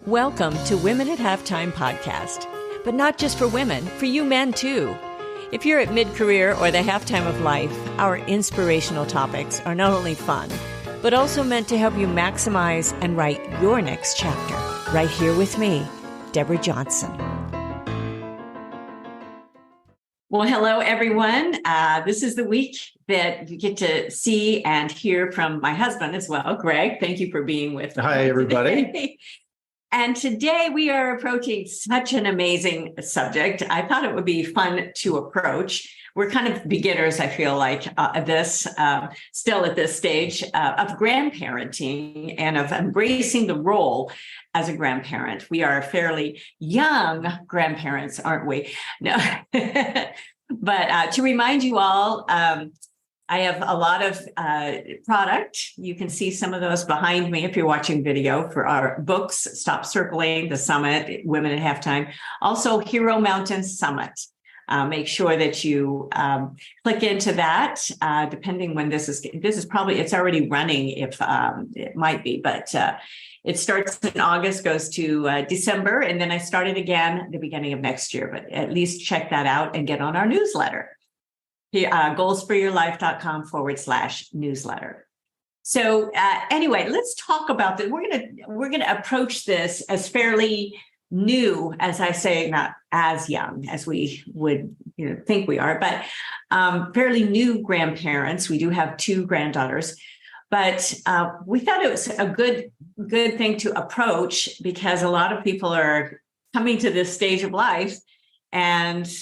Welcome to Women at Halftime podcast, but not just for women, for you men too. If you're at mid-career or the halftime of life, our inspirational topics are not only fun, but also meant to help you maximize and write your next chapter. Right here with me, Deborah Johnson. Well, hello, everyone. This is the week that you get to see and hear from my husband as well, Greg. Thank you for being with me. Hi, everybody. Today. And today we are approaching such an amazing subject. I thought it would be fun to approach. We're kind of beginners, I feel like, at this, still at this stage of grandparenting and of embracing the role as a grandparent. We are fairly young grandparents, aren't we? No. But to remind you all, I have a lot of product. You can see some of those behind me if you're watching video for our books, Stop Circling, The Summit, Women at Halftime. Also, Hero Mountain Summit. Make sure that you click into that, depending when this is probably, it's already running if it might be, but it starts in August, goes to December, and then I start it again at the beginning of next year, but at least check that out and get on our newsletter. goalsforyourlife.com/newsletter. So anyway, let's talk about that. We're gonna approach this as fairly new, as I say, not as young as we would think we are, but fairly new grandparents. We do have 2 granddaughters, but we thought it was a good thing to approach because a lot of people are coming to this stage of life and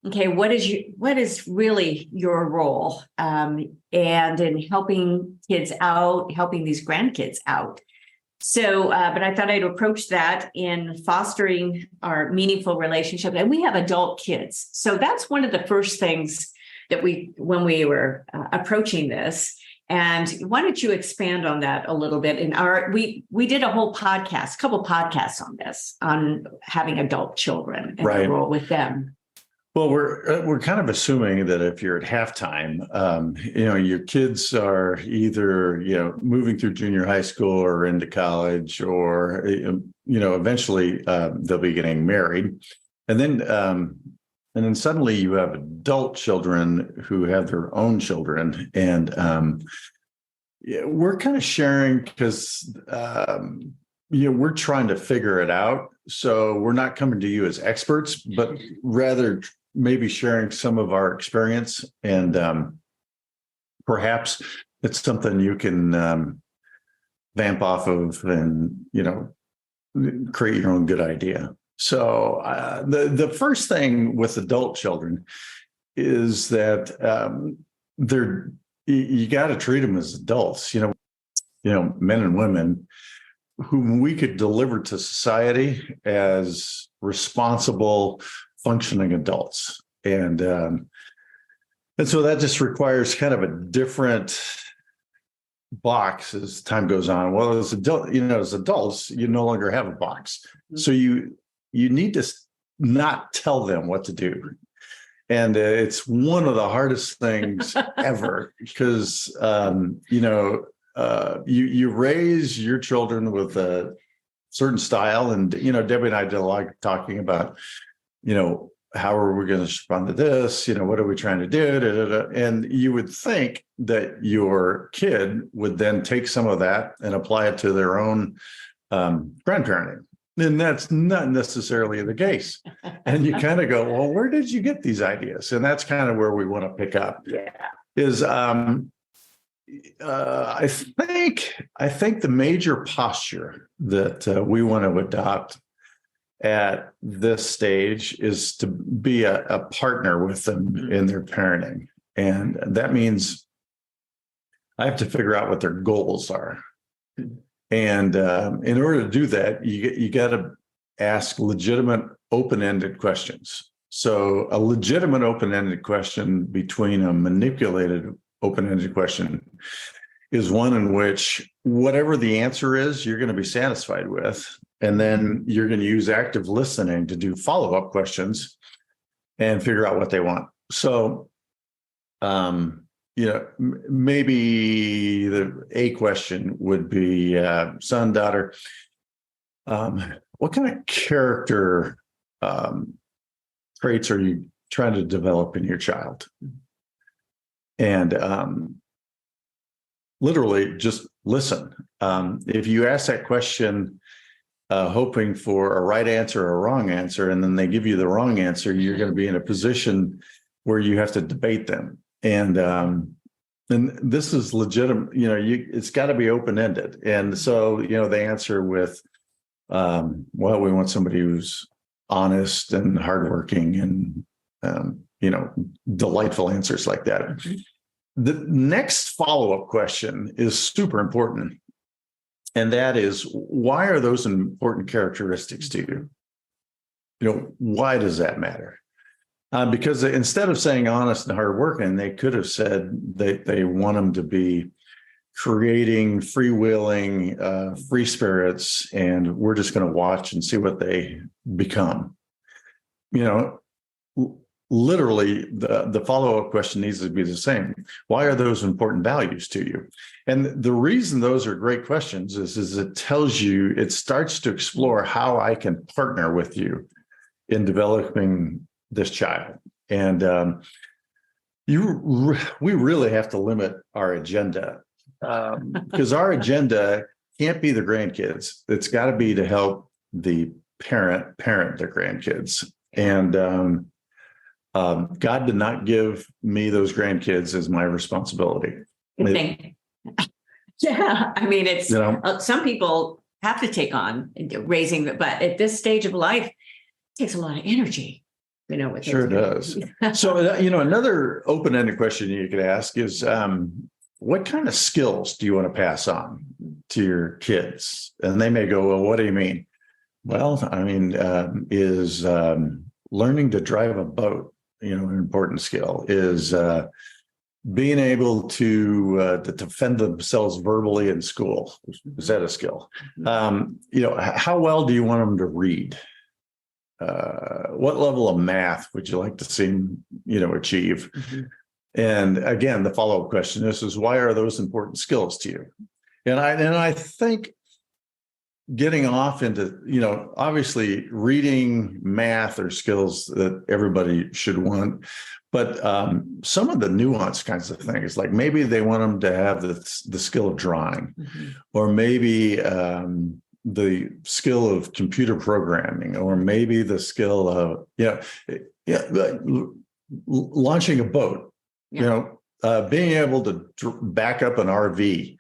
okay, what is really your role and in helping kids out, helping these grandkids out? So, but I thought I'd approach that in fostering our meaningful relationship. And we have adult kids. So that's one of the first things that when we were approaching this. And why don't you expand on that a little bit? We did a whole couple podcasts on this, on having adult children and the role with them. Well, we're kind of assuming that if you're at halftime, your kids are either, moving through junior high school or into college, or, eventually they'll be getting married. And then suddenly you have adult children who have their own children. And we're kind of sharing because, we're trying to figure it out. So we're not coming to you as experts, but rather maybe sharing some of our experience, and perhaps it's something you can vamp off of and, create your own good idea. So the first thing with adult children is that you got to treat them as adults, men and women whom we could deliver to society as responsible, functioning adults. And so that just requires kind of a different box as time goes on. Well, as adults, you no longer have a box. Mm-hmm. So you need to not tell them what to do. And it's one of the hardest things ever because, you raise your children with a certain style. And, Debbie and I did a lot of talking about, how are we going to respond to this? What are we trying to do? Da, da, da. And you would think that your kid would then take some of that and apply it to their own grandparenting. And that's not necessarily the case. And you kind of go, well, where did you get these ideas? And that's kind of where we want to pick up. Yeah. I think the major posture that we want to adopt at this stage is to be a partner with them in their parenting. And that means I have to figure out what their goals are. And in order to do that, you got to ask legitimate, open-ended questions. So a legitimate open-ended question between a manipulated open-ended question is one in which whatever the answer is, you're going to be satisfied with. And then you're going to use active listening to do follow-up questions and figure out what they want. So, maybe the A question would be, son, daughter, What kind of character traits are you trying to develop in your child? And literally just listen. If you ask that question hoping for a right answer or a wrong answer, and then they give you the wrong answer, you're going to be in a position where you have to debate them. And this is legitimate, it's got to be open-ended. And so, they answer with, well, we want somebody who's honest and hardworking and, delightful answers like that. The next follow-up question is super important. And that is, why are those important characteristics to you? Why does that matter? Because instead of saying honest and hardworking, they could have said they want them to be creating, freewheeling, free spirits, and we're just going to watch and see what they become. Literally, the follow-up question needs to be the same. Why are those important values to you? And the reason those are great questions is it tells you, it starts to explore how I can partner with you in developing this child. And we really have to limit our agenda, because our agenda can't be the grandkids. It's got to be to help the parent their grandkids. And God did not give me those grandkids as my responsibility. Yeah, I mean, it's some people have to take on raising, but at this stage of life, it takes a lot of energy. Sure does. So, another open-ended question you could ask is, what kind of skills do you want to pass on to your kids? And they may go, well, what do you mean? Well, I mean, is learning to drive a boat, an important skill, is being able to defend themselves verbally in school. Is that a skill? How well do you want them to read? What level of math would you like to see them, achieve? Mm-hmm. And again, the follow-up question is why are those important skills to you? And I think getting off into, obviously reading, math are skills that everybody should want, but some of the nuanced kinds of things, like maybe they want them to have the skill of drawing, mm-hmm. or maybe the skill of computer programming, or maybe the skill of, launching a boat, being able to back up an RV,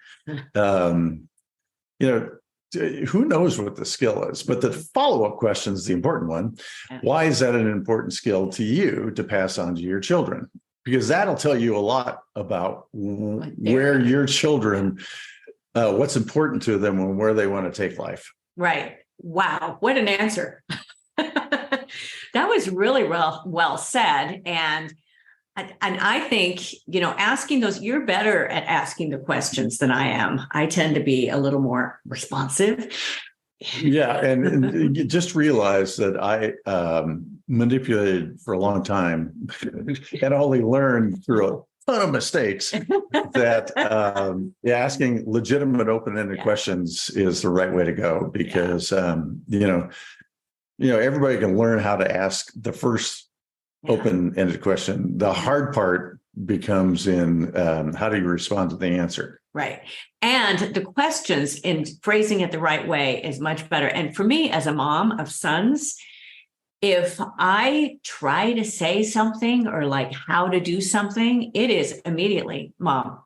who knows what the skill is, but the follow-up question is the important one. Why is that an important skill to you to pass on to your children? Because that'll tell you a lot about where your children, what's important to them and where they want to take life. Right. Wow. What an answer. That was really well said. And I think, asking those, you're better at asking the questions than I am. I tend to be a little more responsive. Yeah. And you just realize that I manipulated for a long time and only learned through a ton of mistakes that asking legitimate, open-ended questions is the right way to go, because, everybody can learn how to ask the first open-ended question. The hard part becomes in how do you respond to the answer? Right. And the questions in phrasing it the right way is much better. And for me, as a mom of sons, if I try to say something or like how to do something, it is immediately, Mom.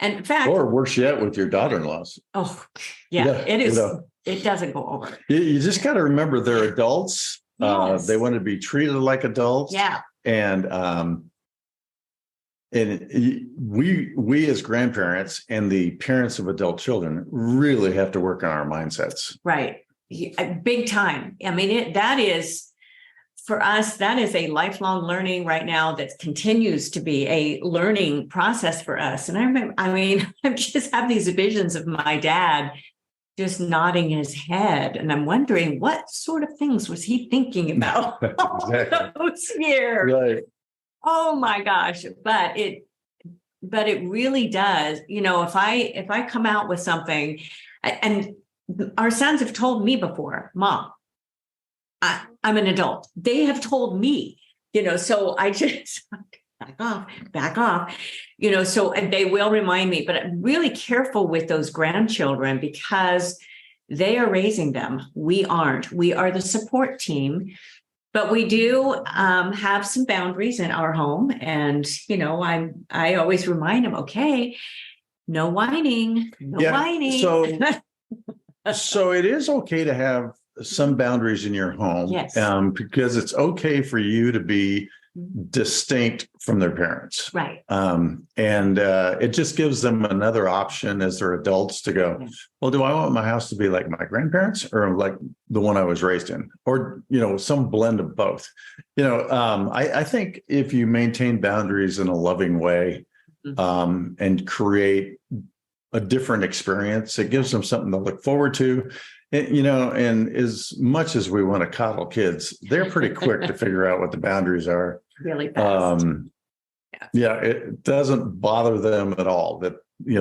And in fact, or worse yet, with your daughter-in-laws. Oh, yeah, it is. It doesn't go over. You just got to remember they're adults. Yes. They want to be treated like adults. Yeah. And we as grandparents and the parents of adult children really have to work on our mindsets. Right. Big time. I mean, that is, for us, that is a lifelong learning right now that continues to be a learning process for us. And I remember, I just have these visions of my dad just nodding his head. And I'm wondering, what sort of things was he thinking about exactly. those years? Right. Oh my gosh. But it really does, if I come out with something, and our sons have told me before, Mom, I'm an adult. They have told me, so I just back off, so and they will remind me, but I'm really careful with those grandchildren because they are raising them. We aren't. We are the support team, but we do have some boundaries in our home. And, I always remind them, okay, no whining, no whining. So it is okay to have some boundaries in your home. Yes. Because it's okay for you to be distinct from their parents. Right. And it just gives them another option as they're adults to go, well, do I want my house to be like my grandparents or like the one I was raised in? Or, some blend of both. I think if you maintain boundaries in a loving way and create a different experience, it gives them something to look forward to. And as much as we want to coddle kids, they're pretty quick to figure out what the boundaries are. Really fast. It doesn't bother them at all that,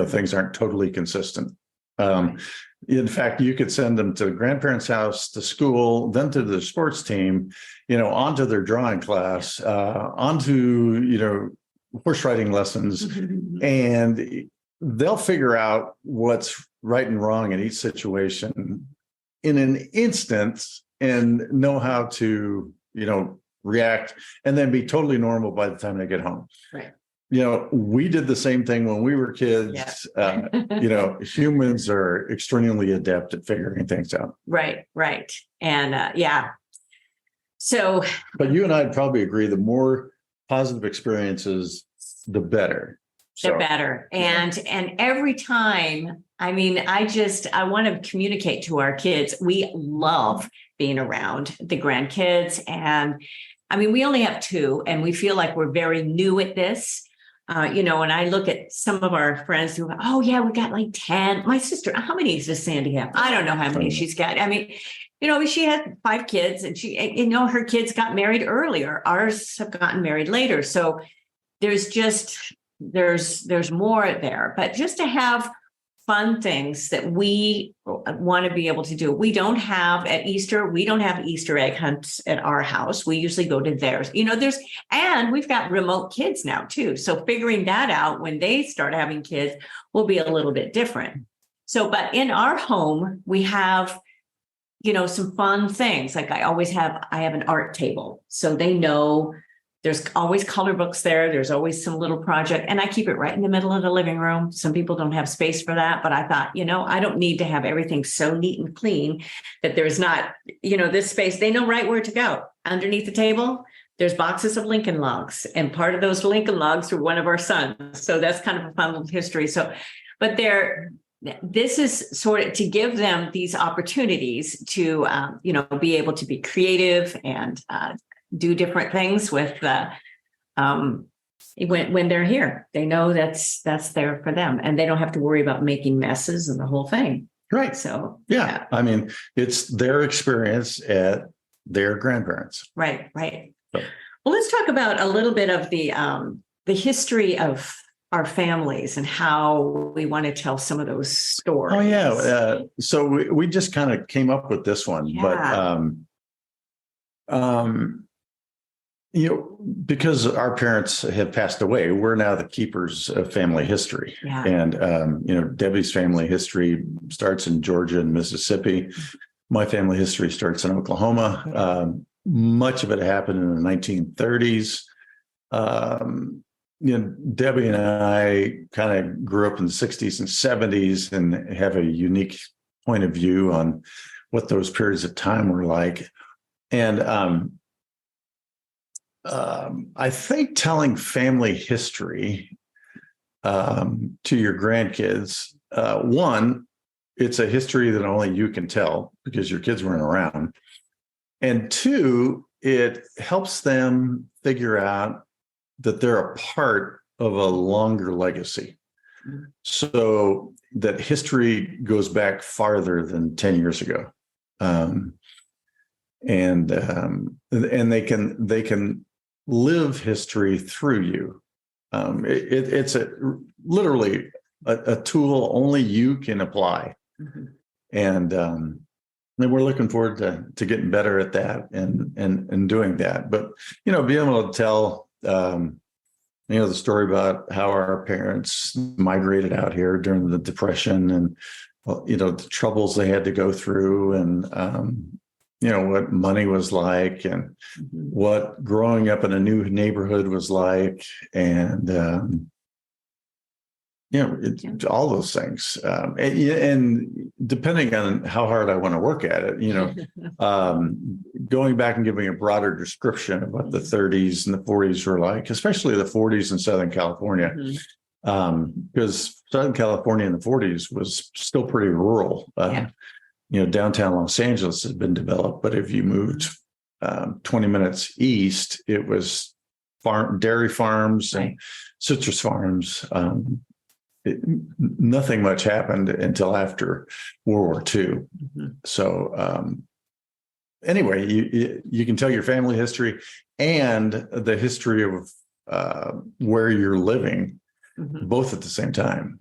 things aren't totally consistent. In fact, you could send them to the grandparents' house, to school, then to the sports team, onto their drawing class, onto, horse riding lessons, and they'll figure out what's right and wrong in each situation in an instant and know how to, react and then be totally normal by the time they get home. Right. We did the same thing when we were kids. Yeah. Humans are extremely adept at figuring things out. Right. And so. But you and I'd probably agree the more positive experiences, the better. They're better. And every time, I want to communicate to our kids, we love being around the grandkids. And we only have 2 and we feel like we're very new at this. And I look at some of our friends who, oh yeah, we got like 10. My sister, how many does Sandy have? I don't know how many she's got. She had 5 kids and her kids got married earlier. Ours have gotten married later. So there's more there, but just to have fun things that we want to be able to do. We don't have at Easter, we don't have Easter egg hunts at our house. We usually go to theirs. And we've got remote kids now too. So figuring that out when they start having kids will be a little bit different. So, but in our home, we have, some fun things. Like I have an art table. So they know there's always color books there. There's always some little project. And I keep it right in the middle of the living room. Some people don't have space for that. But I thought, I don't need to have everything so neat and clean that there's not, this space. They know right where to go. Underneath the table, there's boxes of Lincoln logs. And part of those Lincoln logs were one of our sons. So that's kind of a fun little history. So, but this is sort of to give them these opportunities to, be able to be creative and do different things with when they're here. They know that's there for them and they don't have to worry about making messes and the whole thing. Right. So yeah. It's their experience at their grandparents. Right. So. Well, let's talk about a little bit of the history of our families and how we want to tell some of those stories. Oh yeah. So we just kind of came up with this one, but because our parents have passed away, we're now the keepers of family history. Yeah. And, Debbie's family history starts in Georgia and Mississippi. My family history starts in Oklahoma. Much of it happened in the 1930s. Debbie and I kind of grew up in the 60s and 70s and have a unique point of view on what those periods of time were like. And I think telling family history to your grandkids, one, it's a history that only you can tell because your kids weren't around. And 2, it helps them figure out that they're a part of a longer legacy. So that history goes back farther than 10 years ago. And they can live history through you. It's literally a tool only you can apply. And we're looking forward to getting better at that and doing that. But, being able to tell, the story about how our parents migrated out here during the Depression and, the troubles they had to go through and, what money was like and what growing up in a new neighborhood was like. And, all those things. And depending on how hard I want to work at it, going back and giving a broader description of what the 30s and the 40s were like, especially the 40s in Southern California, because Southern California in the 40s was still pretty rural. Downtown Los Angeles had been developed, but if you moved 20 minutes east, it was dairy farms and citrus farms. Nothing much happened until after World War II. So anyway, you can tell your family history and the history of where you're living, both at the same time.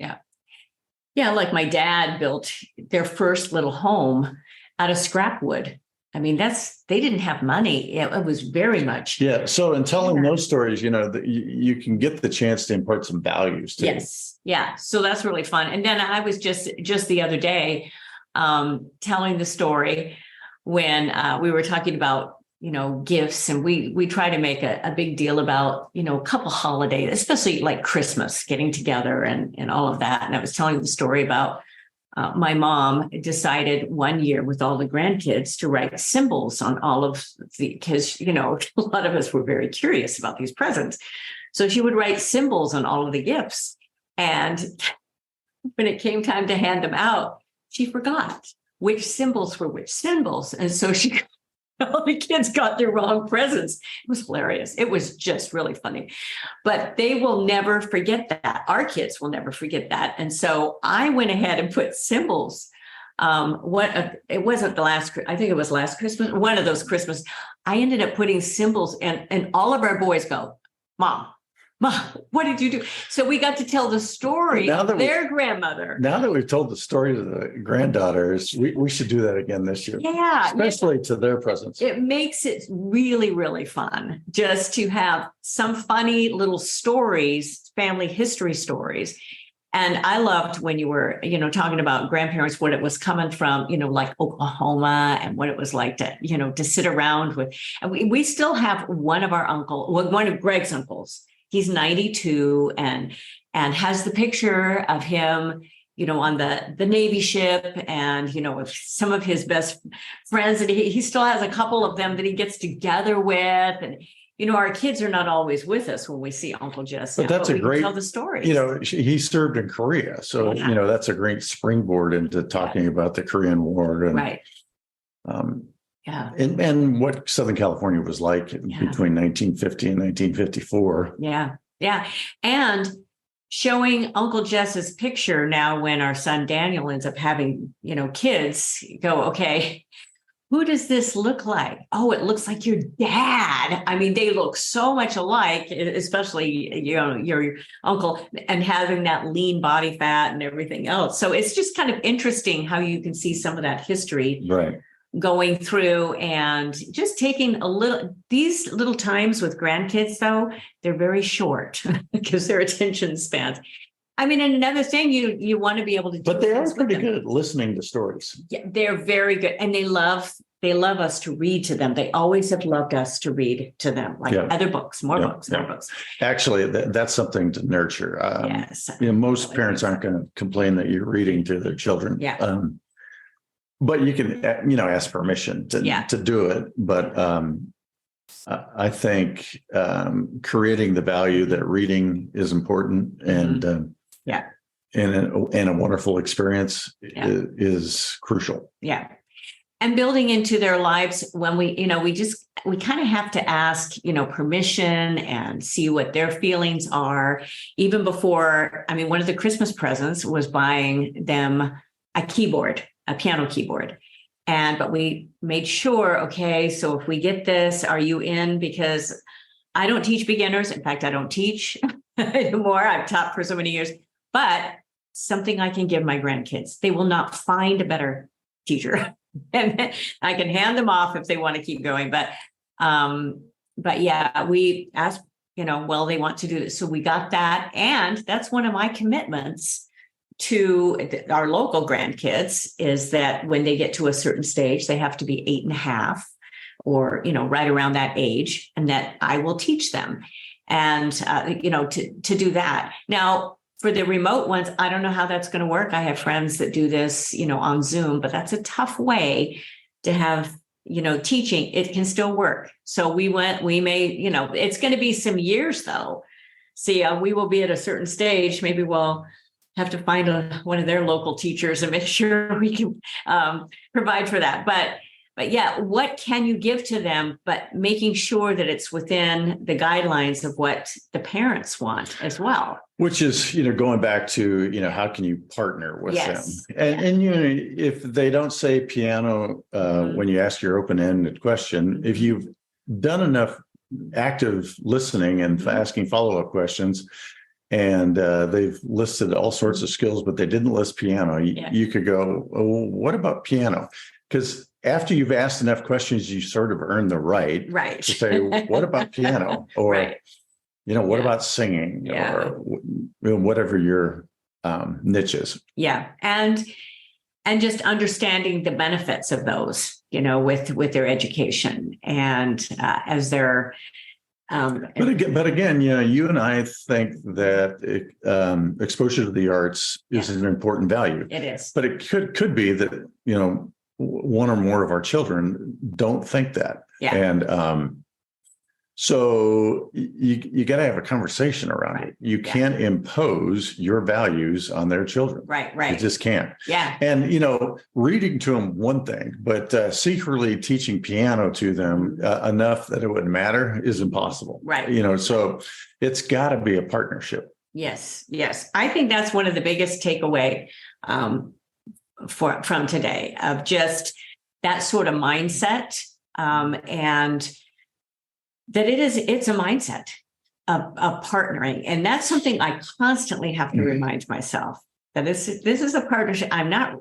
Yeah, like my dad built their first little home out of scrap wood. I mean, they didn't have money. It was very much. Yeah. So in telling those stories, you can get the chance to impart some values too. Yes. Yeah. So that's really fun. And then I was just the other day telling the story when we were talking about, gifts, and we try to make a big deal about, a couple holidays, especially like Christmas, getting together and all of that. And I was telling the story about my mom decided one year with all the grandkids to write symbols on all of because, a lot of us were very curious about these presents. So she would write symbols on all of the gifts. And when it came time to hand them out, she forgot which symbols were which symbols. And so all the kids got their wrong presents. It was hilarious. It was just really funny, but they will never forget that. Our kids will never forget that. And so I went ahead and put symbols. It wasn't I think it was last Christmas, one of those Christmas. I ended up putting symbols and all of our boys go, Mom, what did you do? So we got to tell the story of their grandmother. Now that we've told the story to the granddaughters, we should do that again this year. Yeah. Especially to their presents. It makes it really, really fun just to have some funny little stories, family history stories. And I loved when you were, talking about grandparents, what it was coming from, like Oklahoma and what it was like to, to sit around with. And we still have one of Greg's uncles. He's 92 and has the picture of him, on the Navy ship and, with some of his best friends. And he still has a couple of them that he gets together with. And, our kids are not always with us when we see Uncle Jess. But that's a great, tell the stories. He served in Korea. So, that's a great springboard into talking about the Korean War. And, right. And what Southern California was like between 1950 and 1954. Yeah. Yeah. And showing Uncle Jess's picture now when our son Daniel ends up having, kids, go, okay, who does this look like? Oh, it looks like your dad. I mean, they look so much alike, especially, your uncle, and having that lean body fat and everything else. So it's just kind of interesting how you can see some of that history. Right. Going through and just taking these little times with grandkids, though, they're very short because their attention spans. I mean, and another thing you want to be able to do. But they are pretty good at listening to stories. Yeah, they're very good. And they love us to read to them. They always have loved us to read to them, like other books, more books. Actually, that's something to nurture. Yes. Most parents aren't going to complain that you're reading to their children. Yeah. But you can, ask permission to do it. But I think creating the value that reading is important and a wonderful experience is crucial. Yeah. And building into their lives when we kind of have to ask, permission and see what their feelings are. Even before, one of the Christmas presents was buying them a piano keyboard. But we made sure, okay, so if we get this, are you in? Because I don't teach beginners. In fact, I don't teach anymore. I've taught for so many years, but something I can give my grandkids. They will not find a better teacher. And I can hand them off if they want to keep going. But yeah, we asked, well, they want to do this. So we got that. And that's one of my commitments to our local grandkids is that when they get to a certain stage, they have to be 8.5 or, right around that age, and that I will teach them and, to do that. Now, for the remote ones, I don't know how that's going to work. I have friends that do this, on Zoom, but that's a tough way to have, teaching. It can still work. So we may, it's going to be some years though. See, we will be at a certain stage. Maybe we'll have to find one of their local teachers and make sure we can provide for that. But yeah, what can you give to them, but making sure that it's within the guidelines of what the parents want as well. Which is, going back to, how can you partner with them? And if they don't say piano, when you ask your open-ended question, if you've done enough active listening and asking follow-up questions, and they've listed all sorts of skills, but they didn't list piano, you could go, oh, what about piano? Because after you've asked enough questions, you sort of earn the right to say, what about piano? Or, what about singing or whatever your niche is? Yeah. And just understanding the benefits of those, with their education and as they're. But again, you and I think that exposure to the arts is an important value. It is. But it could be that, one or more of our children don't think that. Yeah. And so you got to have a conversation around it. You can't impose your values on their children. Right. You just can't. Yeah. And, reading to them one thing, but secretly teaching piano to them enough that it wouldn't matter is impossible. Right. So it's got to be a partnership. Yes. I think that's one of the biggest takeaway from today of just that sort of mindset, and that it's a mindset of partnering. And that's something I constantly have to remind myself that this is a partnership. I'm not,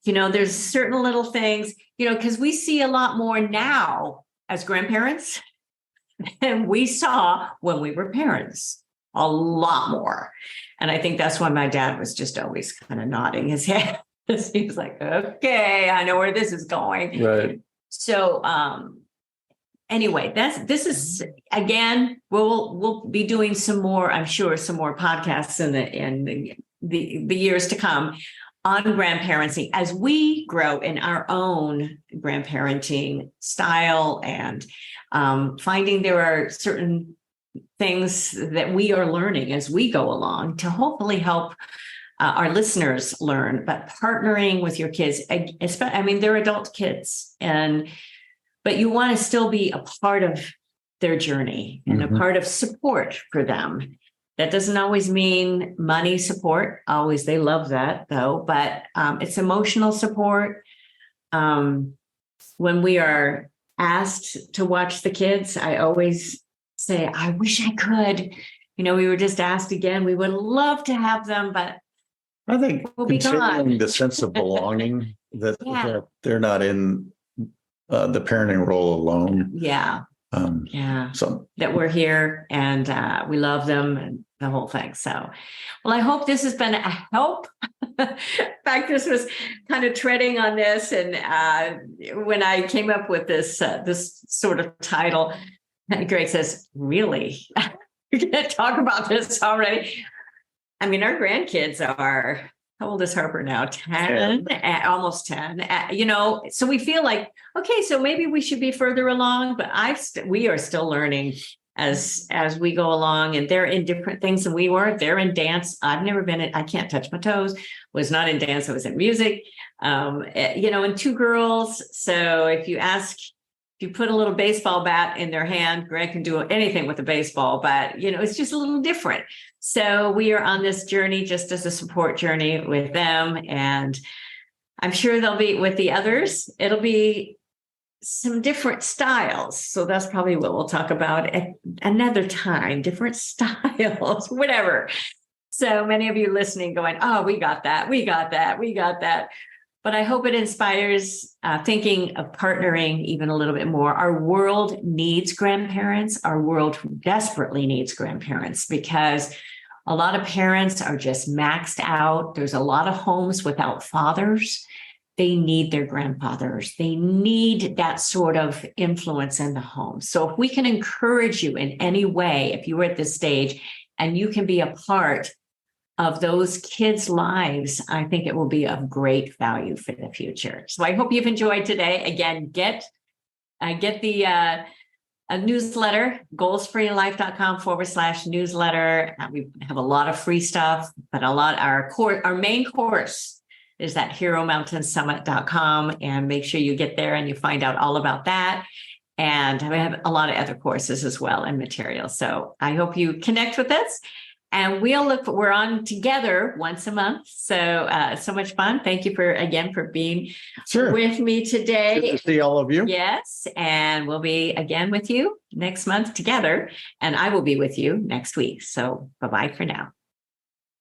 there's certain little things, because we see a lot more now as grandparents than we saw when we were parents, a lot more. And I think that's why my dad was just always kind of nodding his head. He was like, okay, I know where this is going. Right. So, anyway, this is, again, we'll be doing some more podcasts in the years to come on grandparenting as we grow in our own grandparenting style and finding there are certain things that we are learning as we go along to hopefully help our listeners learn. But partnering with your kids, they're adult kids, but you want to still be a part of their journey and a part of support for them. That doesn't always mean money support. Always, they love that though, but it's emotional support. When we are asked to watch the kids, I always say, I wish I could. We were just asked again. We would love to have them, but I think continuing the sense of belonging that they're not in the parenting role alone. So that we're here and we love them and the whole thing. So, well, I hope this has been a help. In fact, this was kind of treading on this. And when I came up with this sort of title, Greg says, really? You're going to talk about this already? Our grandkids are, how old is Harper now? 10, almost 10. So we feel like, okay, so maybe we should be further along, but we are still learning as we go along, and they're in different things than we were. They're in dance. I've never been I can't touch my toes, was not in dance. I was in music, and 2 girls. So if you put a little baseball bat in their hand, Greg can do anything with a baseball, but it's just a little different. So we are on this journey just as a support journey with them. And I'm sure they'll be with the others. It'll be some different styles. So that's probably what we'll talk about at another time, different styles, whatever. So many of you listening going, oh, we got that. but I hope it inspires thinking of partnering even a little bit more. Our world needs grandparents. Our world desperately needs grandparents because a lot of parents are just maxed out. There's a lot of homes without fathers. They need their grandfathers. They need that sort of influence in the home. So if we can encourage you in any way, if you were at this stage and you can be a part of those kids' lives, I think it will be of great value for the future. So I hope you've enjoyed today. Again, get the a newsletter, goalsfreelife.com/newsletter. We have a lot of free stuff, but our main course is at heromountainsummit.com, and make sure you get there and you find out all about that. And we have a lot of other courses as well and materials. So I hope you connect with us. And we're on together once a month. So so much fun. Thank you for being with me today. Good to see all of you. Yes. And we'll be again with you next month together. And I will be with you next week. So bye-bye for now.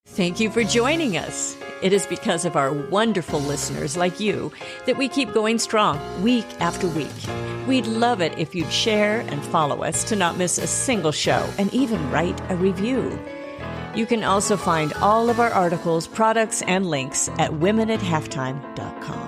Thank you for joining us. It is because of our wonderful listeners like you that we keep going strong week after week. We'd love it if you'd share and follow us to not miss a single show and even write a review. You can also find all of our articles, products, and links at womenathalftime.com.